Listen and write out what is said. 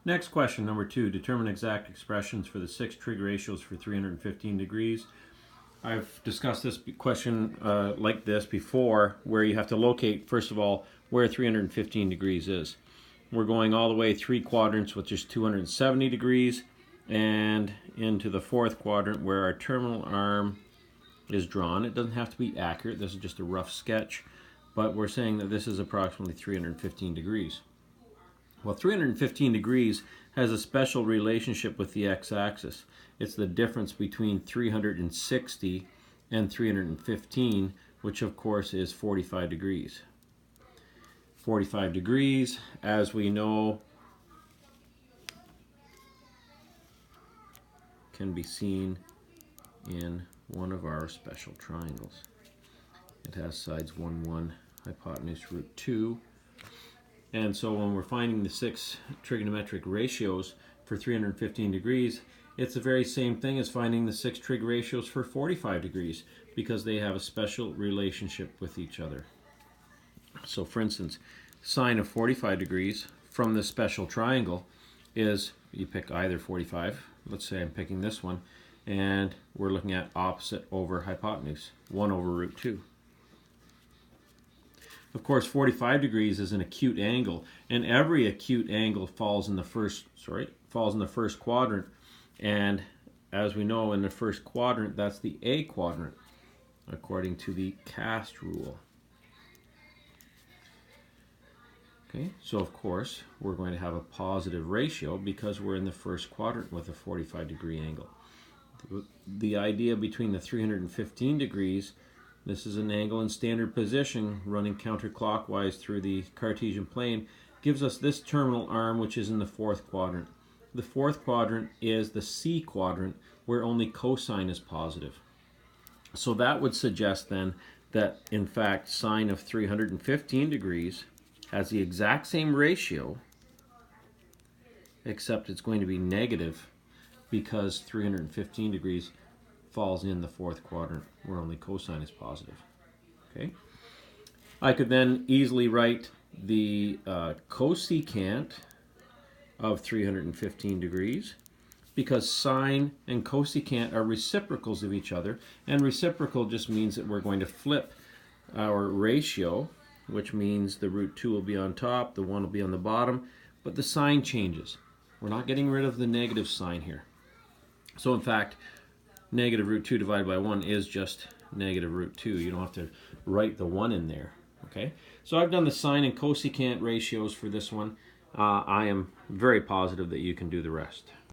Next question, number 2. Determine exact expressions for the 6 trig ratios for 315 degrees. I've discussed this question like this before, where you have to locate, first of all, where 315 degrees is. We're going all the way 3 quadrants, which is 270 degrees, and into the 4th quadrant where our terminal arm is drawn. It doesn't have to be accurate. This is just a rough sketch, but we're saying that this is approximately 315 degrees. Well, 315 degrees has a special relationship with the x-axis. It's the difference between 360 and 315, which of course is 45 degrees. 45 degrees, as we know, can be seen in one of our special triangles. It has sides 1, 1, hypotenuse root 2. And so when we're finding the 6 trigonometric ratios for 315 degrees, it's the very same thing as finding the 6 trig ratios for 45 degrees, because they have a special relationship with each other. So for instance, sine of 45 degrees from the special triangle is, you pick either 45, let's say I'm picking this one, and we're looking at opposite over hypotenuse, 1 over root 2. Of course, 45 degrees is an acute angle, and every acute angle falls in the first quadrant. And as we know, in the first quadrant, that's the A quadrant, according to the cast rule. Okay, so of course, we're going to have a positive ratio because we're in the first quadrant with a 45-degree angle. The idea between the 315 degrees, this is an angle in standard position running counterclockwise through the Cartesian plane, gives us this terminal arm, which is in the 4th quadrant. The 4th quadrant is the C quadrant, where only cosine is positive. So that would suggest then that, in fact, sine of 315 degrees has the exact same ratio, except it's going to be negative because 315 degrees falls in the 4th quadrant where only cosine is positive. Okay, I could then easily write the cosecant of 315 degrees, because sine and cosecant are reciprocals of each other, and reciprocal just means that we're going to flip our ratio, which means the root 2 will be on top, the 1 will be on the bottom, but the sign changes. We're not getting rid of the negative sign here. So in fact, negative root 2 divided by 1 is just negative root 2. You don't have to write the 1 in there. Okay, so I've done the sine and cosecant ratios for this one. I am very positive that you can do the rest.